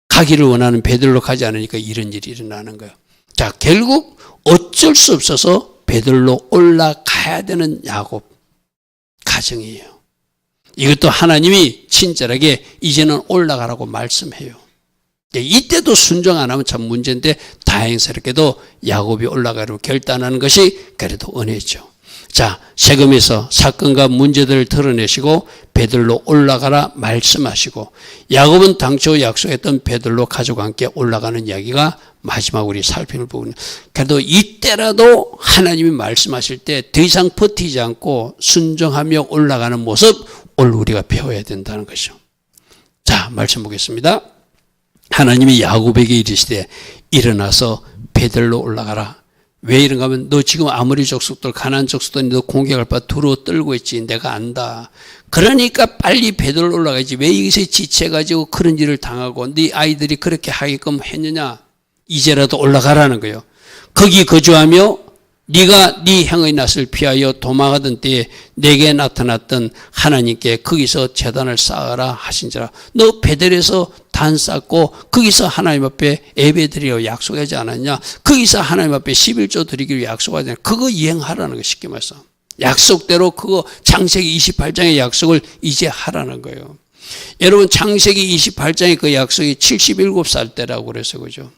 가기를 원하는 베들로 가지 않으니까 이런 일이 일어나는 거예요. 자, 결국 어쩔 수 없어서 베들로 올라가야 되는 야곱 가정이에요. 이것도 하나님이 친절하게 이제는 올라가라고 말씀해요. 이때도 순종 안 하면 참 문제인데 다행스럽게도 야곱이 올라가려고 결단하는 것이 그래도 은혜죠. 자, 세금에서 사건과 문제들을 드러내시고 베들로 올라가라 말씀하시고 야곱은 당초 약속했던 베들로 가족과 함께 올라가는 이야기가 마지막 우리 살펴볼 부분이에요. 그래도 이때라도 하나님이 말씀하실 때 더 이상 버티지 않고 순종하며 올라가는 모습 오늘 우리가 배워야 된다는 것이죠. 자, 말씀 보겠습니다. 하나님이 야곱에게 이르시되 일어나서 베들로 올라가라. 왜 이런가 하면 너 지금 아모리 족속들 가나안 족속들 너 공격할 바 두루 떨고 있지. 내가 안다. 그러니까 빨리 베들로 올라가야지. 왜 여기서 지쳐가지고 그런 일을 당하고 네 아이들이 그렇게 하게끔 했느냐. 이제라도 올라가라는 거예요. 거기 거주하며 네가 네 형의 낯을 피하여 도망하던 때에 내게 나타났던 하나님께 거기서 제단을 쌓아라 하신지라. 너 베델에서 단 쌓고 거기서 하나님 앞에 예배드리라고 약속하지 않았냐. 거기서 하나님 앞에 11조 드리기로 약속하지 않았냐. 그거 이행하라는 거 쉽게 말해서. 약속대로 그거 창세기 28장의 약속을 이제 하라는 거예요. 여러분 창세기 28장의 그 약속이 77살 때라고 그래서 그죠.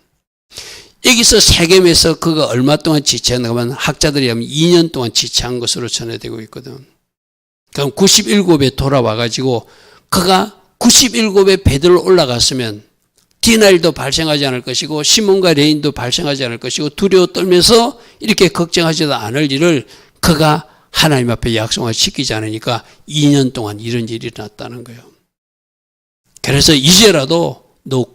여기서 세겜에서 그가 얼마 동안 지체했는가 하면 학자들이 하면 2년 동안 지체한 것으로 전해되고 있거든. 그럼 97에 돌아와가지고 그가 97에 베들로 올라갔으면 디나일도 발생하지 않을 것이고 시몬과 레인도 발생하지 않을 것이고 두려워 떨면서 이렇게 걱정하지도 않을 일을 그가 하나님 앞에 약속을 지키지 않으니까 2년 동안 이런 일이 일어났다는 거예요. 그래서 이제라도 너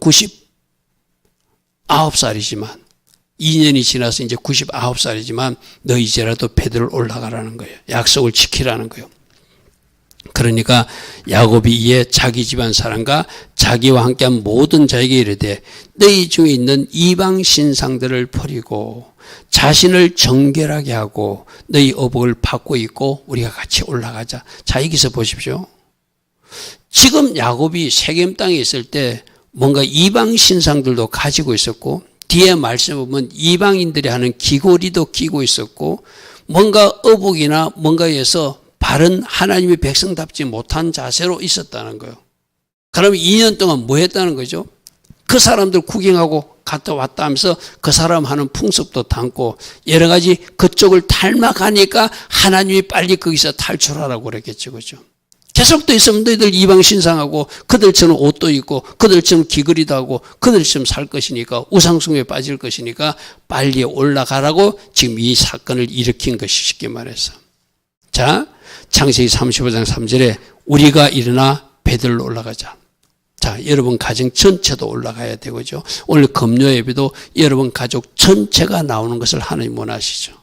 99살이지만 2년이 지나서 이제 99살이지만 너 이제라도 베들로 올라가라는 거예요. 약속을 지키라는 거예요. 그러니까 야곱이 이에 자기 집안 사람과 자기와 함께한 모든 자에게 이르되 너희 중에 있는 이방 신상들을 버리고 자신을 정결하게 하고 너희 어복을 받고 있고 우리가 같이 올라가자. 자, 여기서 보십시오. 지금 야곱이 세겜 땅에 있을 때 뭔가 이방 신상들도 가지고 있었고 뒤에 말씀에 보면 이방인들이 하는 귀고리도 끼고 있었고 뭔가 어복이나 뭔가에서 바른 하나님의 백성답지 못한 자세로 있었다는 거예요. 그럼 2년 동안 뭐 했다는 거죠? 그 사람들 구경하고 갔다 왔다 하면서 그 사람 하는 풍습도 담고 여러 가지 그쪽을 닮아가니까 하나님이 빨리 거기서 탈출하라고 그랬겠죠. 그죠? 계속 또 있으면 너희들 이방 신상하고 그들처럼 옷도 입고 그들처럼 귀걸이도 하고 그들처럼 살 것이니까 우상숭배에 빠질 것이니까 빨리 올라가라고 지금 이 사건을 일으킨 것이 쉽게 말해서. 자, 창세기 35장 3절에 우리가 일어나 베들로 올라가자. 자, 여러분 가정 전체도 올라가야 되고죠. 오늘 금요 예배도 여러분 가족 전체가 나오는 것을 하나님 원하시죠.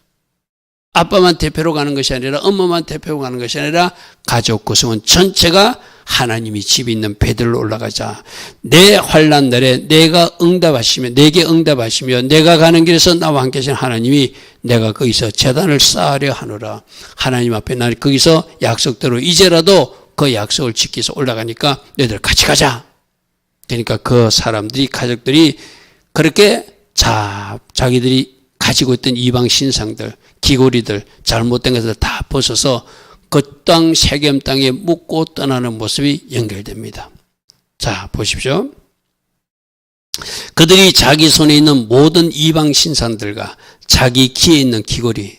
아빠만 대표로 가는 것이 아니라 엄마만 대표로 가는 것이 아니라 가족 구성원 전체가 하나님이 집에 있는 베들로 올라가자. 내 환난 날에 내가 응답하시며 내게 응답하시며 내가 가는 길에서 나와 함께 하신 하나님이 내가 거기서 제단을 쌓으려 하노라. 하나님 앞에 나는 거기서 약속대로 이제라도 그 약속을 지키서 올라가니까 너희들 같이 가자. 그러니까 그 사람들이 가족들이 그렇게 자기들이 가지고 있던 이방 신상들, 기고리들, 잘못된 것을 다 벗어서 그 땅 세겜 땅에 묻고 떠나는 모습이 연결됩니다. 자, 보십시오. 그들이 자기 손에 있는 모든 이방 신상들과 자기 귀에 있는 기고리.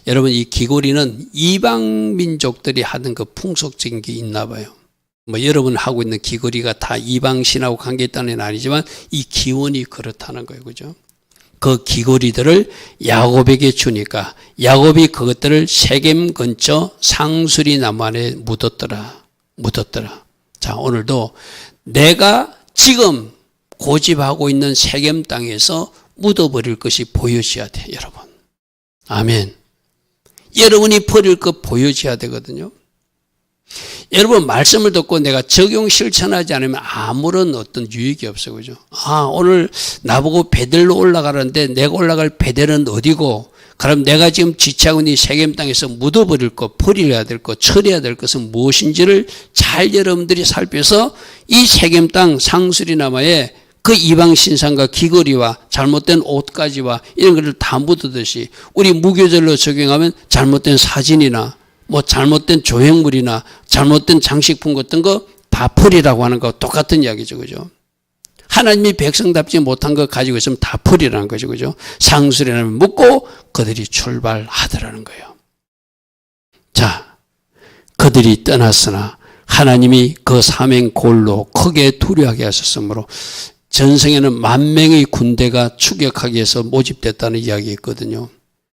여러분, 이 기고리는 이방 민족들이 하던 그 풍속적인 게 있나 봐요. 뭐 여러분 하고 있는 기거리가 다 이방 신하고 관계 있다는 건 아니지만 이 기원이 그렇다는 거예요. 그죠? 그 기거리들을 야곱에게 주니까 야곱이 그것들을 세겜 근처 상수리 나무 안에 묻었더라. 자, 오늘도 내가 지금 고집하고 있는 세겜 땅에서 묻어버릴 것이 보여져야 돼, 여러분. 아멘. 여러분이 버릴 것 보여져야 되거든요. 여러분, 말씀을 듣고 내가 적용 실천하지 않으면 아무런 어떤 유익이 없어요. 그죠? 오늘 나보고 베델로 올라가라는데 내가 올라갈 베델은 어디고, 그럼 내가 지금 지체하고 있는 이 세겜 땅에서 묻어버릴 것, 버려야 될 것, 처리해야 될 것은 무엇인지를 잘 여러분들이 살펴서 이 세겜 땅 상수리나무에 그 이방 신상과 귀걸이와 잘못된 옷가지와 이런 것을 다 묻듯이 우리 무교절로 적용하면 잘못된 사진이나 뭐 잘못된 조형물이나 잘못된 장식품 같은 거 다 버리라고 하는 거 똑같은 이야기죠. 그죠? 하나님이 백성답지 못한 거 가지고 있으면 다 버리라는 거죠. 그죠? 상수리나무에 묻고 그들이 출발하더라는 거예요. 자, 그들이 떠났으나 하나님이 그 사맹 골로 크게 두려워하게 하셨으므로 전성에는 10,000명의 군대가 추격하기 위해서 모집됐다는 이야기가 있거든요.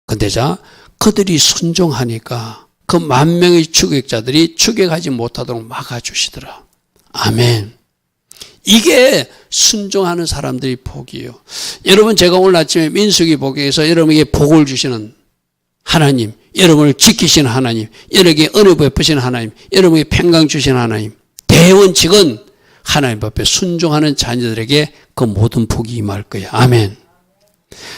근데 자, 그들이 순종하니까 그 10,000명의 추격자들이 추격하지 못하도록 막아주시더라. 아멘. 이게 순종하는 사람들의 복이에요. 여러분, 제가 오늘 아침에 민수기 복에서 여러분에게 복을 주시는 하나님, 여러분을 지키시는 하나님, 여러분에게 은혜 베푸시는 하나님, 여러분에게 평강 주시는 하나님, 대원칙은 하나님 앞에 순종하는 자녀들에게 그 모든 복이 임할 거예요. 아멘.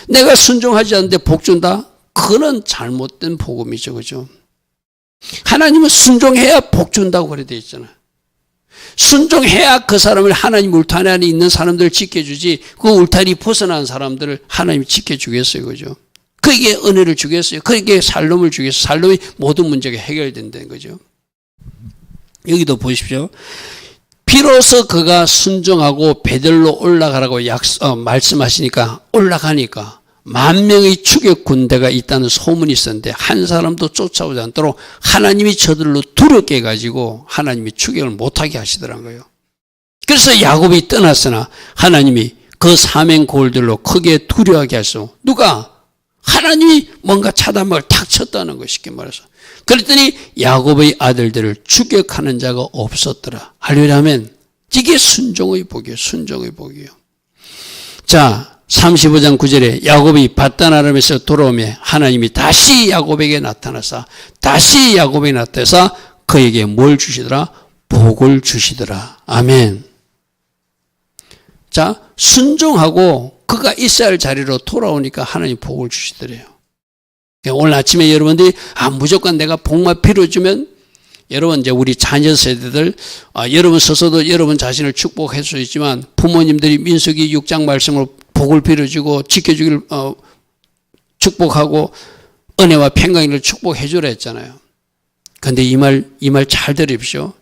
내가 순종하지 않는데 복 준다? 그건 잘못된 복음이죠. 그죠? 하나님은 순종해야 복 준다고 그래 돼 있잖아요. 순종해야 그 사람을 하나님 울타리 안에 있는 사람들을 지켜주지 그 울타리 벗어난 사람들을 하나님이 지켜주겠어요. 그죠? 그에게 은혜를 주겠어요. 그에게 살롬을 주겠어요. 살롬이 모든 문제가 해결된다는 거죠. 여기도 보십시오. 비로소 그가 순종하고 베델로 올라가라고 말씀하시니까 올라가니까 10,000명의 추격 군대가 있다는 소문이 있었는데 한 사람도 쫓아오지 않도록 하나님이 저들로 두렵게 해가지고 하나님이 추격을 못하게 하시더란 거예요. 그래서 야곱이 떠났으나 하나님이 그 사맹 골들로 크게 두려워하게 하시고 누가? 하나님이 뭔가 차단막을 탁 쳤다는 거 쉽게 말해서. 그랬더니 야곱의 아들들을 추격하는 자가 없었더라. 할렐루야 하면 이게 순종의 복이에요. 순종의 복이에요. 자, 35장 9절에 야곱이 밧단 아람에서 돌아오며 하나님이 다시 야곱에게 나타나서 그에게 뭘 주시더라? 복을 주시더라. 아멘. 자, 순종하고 그가 있어야 할 자리로 돌아오니까 하나님 복을 주시더래요. 오늘 아침에 여러분들이 무조건 내가 복만 빌어주면 여러분 이제 우리 자녀 세대들 여러분 스스로도 여러분 자신을 축복할 수 있지만 부모님들이 민수기 6장 말씀으로 복을 빌어주고 지켜주기를 축복하고 은혜와 평강을 축복해 주라 했잖아요. 그런데 이 말 잘 들으십시오.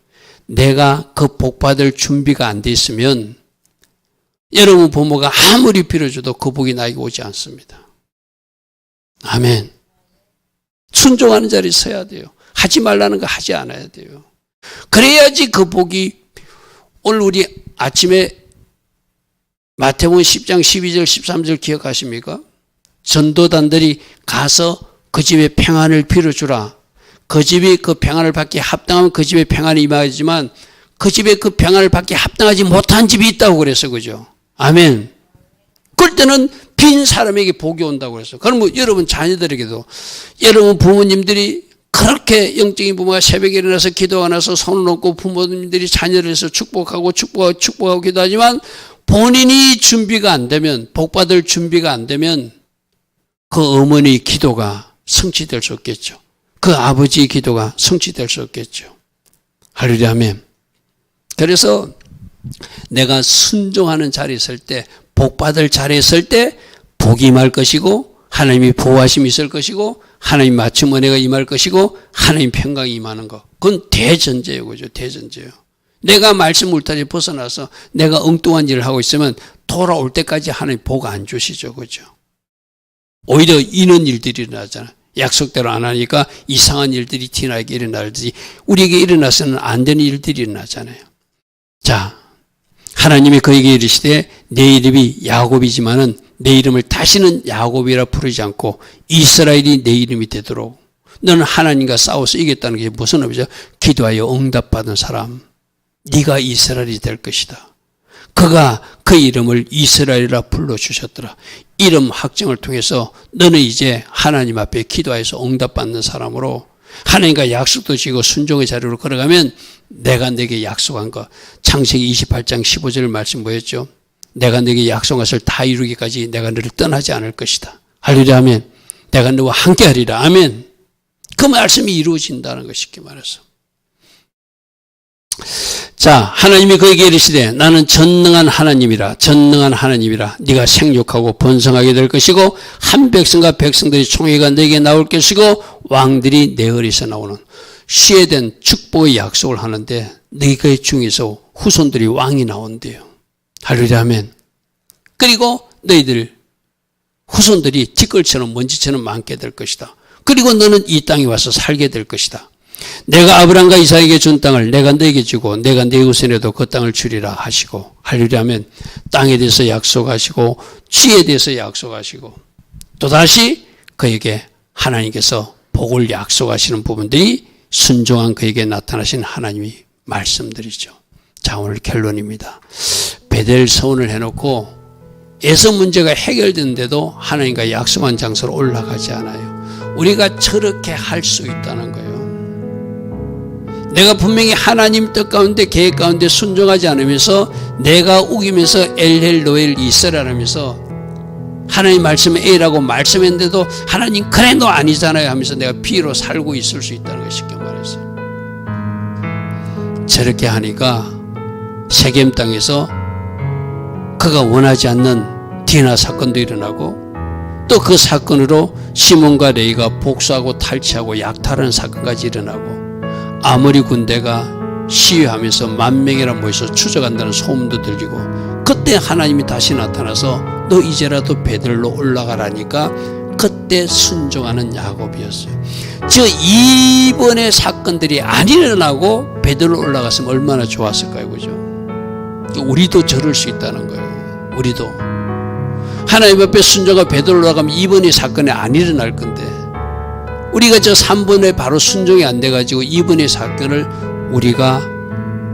내가 그 복 받을 준비가 안 돼 있으면 여러분 부모가 아무리 빌어줘도 그 복이 나에게 오지 않습니다. 아멘. 순종하는 자리에 서야 돼요. 하지 말라는 거 하지 않아야 돼요. 그래야지 그 복이 오늘 우리 아침에 마태복음 10장 12절 13절 기억하십니까? 전도단들이 가서 그 집에 평안을 빌어주라. 그 집이 그 평안을 받기에 합당하면 그 집에 평안이 임하지만 그 집에 그 평안을 받기에 합당하지 못한 집이 있다고 그랬어. 그죠? 아멘. 그럴 때는 빈 사람에게 복이 온다고 그랬어. 그럼 여러분 자녀들에게도 여러분 부모님들이 그렇게 영적인 부모가 새벽에 일어나서 기도가 나서 손을 얹고 부모님들이 자녀를 해서 축복하고 기도하지만 본인이 준비가 안 되면, 복받을 준비가 안 되면 그 어머니의 기도가 성취될 수 없겠죠. 그 아버지의 기도가 성취될 수 없겠죠. 할렐루야 아멘. 그래서 내가 순종하는 자리에 있을 때, 복받을 자리에 있을 때 복이 임할 것이고 하나님이 보호하심이 있을 것이고 하나님 맞춤 은혜가 임할 것이고 하나님 평강이 임하는 것. 그건 대전제예요. 그죠? 대전제예요. 내가 말씀 울타리에 벗어나서 내가 엉뚱한 일을 하고 있으면 돌아올 때까지 하나님 복 안 주시죠. 그죠? 오히려 이런 일들이 일어나잖아요. 약속대로 안 하니까 이상한 일들이 티나게 일어나듯이 우리에게 일어나서는 안 되는 일들이 일어나잖아요. 자, 하나님이 그에게 이르시되 내 이름이 야곱이지만은 내 이름을 다시는 야곱이라 부르지 않고 이스라엘이 내 이름이 되도록 너는 하나님과 싸워서 이겼다는 게 무슨 의미죠? 기도하여 응답받은 사람, 네가 이스라엘이 될 것이다. 그가 그 이름을 이스라엘이라 불러주셨더라. 이름 확정을 통해서 너는 이제 하나님 앞에 기도하여서 응답받는 사람으로 하나님과 약속도 지고 순종의 자리로 걸어가면 내가 내게 약속한 것, 창세기 28장 15절 말씀 뭐였죠? 내가 내게 약속한 것을 다 이루기까지 내가 너를 떠나지 않을 것이다. 할렐루야 아멘. 내가 너와 함께 하리라 아멘. 그 말씀이 이루어진다는 것 쉽게 말해서. 자, 하나님이 그에게 이르시되 나는 전능한 하나님이라 네가 생육하고 번성하게 될 것이고 한 백성과 백성들이 총회가 내게 나올 것이고 왕들이 내 어리에서 나오는 시에된 축복의 약속을 하는데 네가 중에서 후손들이 왕이 나온대요. 할렐루야 아멘. 그리고 너희들 후손들이 티끌처럼 먼지처럼 많게 될 것이다. 그리고 너는 이 땅에 와서 살게 될 것이다. 내가 아브라함과 이삭에게 준 땅을 내가 너에게 주고 내가 네 후손에도 그 땅을 주리라 하시고 할렐루야 하면 땅에 대해서 약속하시고 지에 대해서 약속하시고 또다시 그에게 하나님께서 복을 약속하시는 부분들이 순종한 그에게 나타나신 하나님이 말씀드리죠. 자, 오늘 결론입니다. 베델 서원을 해놓고 에서 문제가 해결됐는데도 하나님과 약속한 장소로 올라가지 않아요. 우리가 저렇게 할 수 있다는 거예요. 내가 분명히 하나님 뜻 가운데 계획 가운데 순종하지 않으면서 내가 우기면서 엘헬로엘 이스라엘하면서 하나님 말씀에 A라고 말씀했는데도 하나님 그래 너 아니잖아요 하면서 내가 B로 살고 있을 수 있다는 거 쉽게 말해서 저렇게 하니까 세겜 땅에서 그가 원하지 않는 디나 사건도 일어나고 또 그 사건으로 시몬과 레이가 복수하고 탈취하고 약탈하는 사건까지 일어나고 아모리 군대가 시위하면서 10,000명이나 모여서 추적한다는 소문도 들리고 그때 하나님이 다시 나타나서 너 이제라도 베들로 올라가라니까 그때 순종하는 야곱이었어요. 저 이번의 사건들이 안 일어나고 베들로 올라갔으면 얼마나 좋았을까요? 그죠? 우리도 저럴 수 있다는 거예요. 우리도 하나님 앞에 순종하고 베들로 올라가면 이번의 사건이 안 일어날 건데 우리가 저 3번에 바로 순종이 안 돼가지고 이번의 사건을 우리가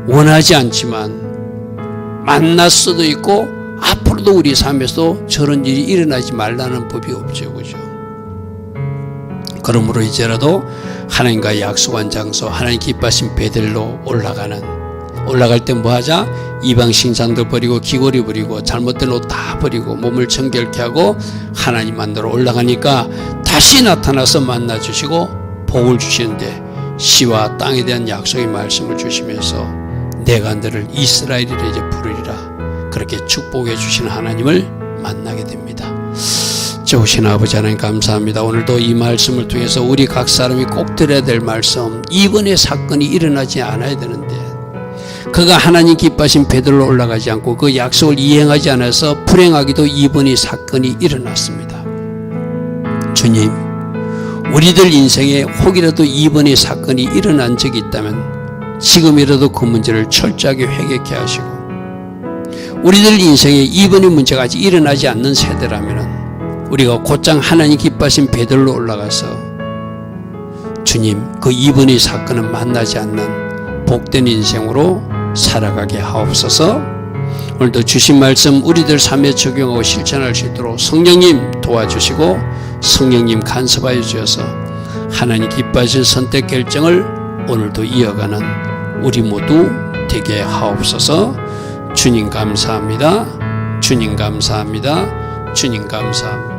원하지 않지만 만날 수도 있고 앞으로도 우리 삶에서 저런 일이 일어나지 말라는 법이 없죠. 그죠? 그러므로 이제라도 하나님과 약속한 장소 하나님 기뻐하신 베델로 올라갈 때 뭐하자? 이방 신상도 버리고 귀걸이 버리고 잘못된 옷 다 버리고 몸을 정결케 하고 하나님 만나러 올라가니까 다시 나타나서 만나주시고 복을 주시는데 시와 땅에 대한 약속의 말씀을 주시면서 내가 너를 이스라엘이라 이제 부르리라 그렇게 축복해 주시는 하나님을 만나게 됩니다. 좋으신 아버지 하나님 감사합니다. 오늘도 이 말씀을 통해서 우리 각 사람이 꼭 들어야 될 말씀 이번의 사건이 일어나지 않아야 되는데 그가 하나님 기뻐하신 베들로 올라가지 않고 그 약속을 이행하지 않아서 불행하기도 이번의 사건이 일어났습니다. 주님 우리들 인생에 혹이라도 이번의 사건이 일어난 적이 있다면 지금이라도 그 문제를 철저하게 회개케 하시고 우리들 인생에 이번의 문제가 아직 일어나지 않는 세대라면 우리가 곧장 하나님 기뻐하신 베들로 올라가서 주님 그 이번의 사건은 만나지 않는 복된 인생으로 살아가게 하옵소서. 오늘도 주신 말씀 우리들 삶에 적용하고 실천할 수 있도록 성령님 도와주시고 성령님 간섭하여 주셔서 하나님 기뻐하실 선택 결정을 오늘도 이어가는 우리 모두 되게 하옵소서. 주님 감사합니다. 주님 감사합니다. 주님 감사합니다.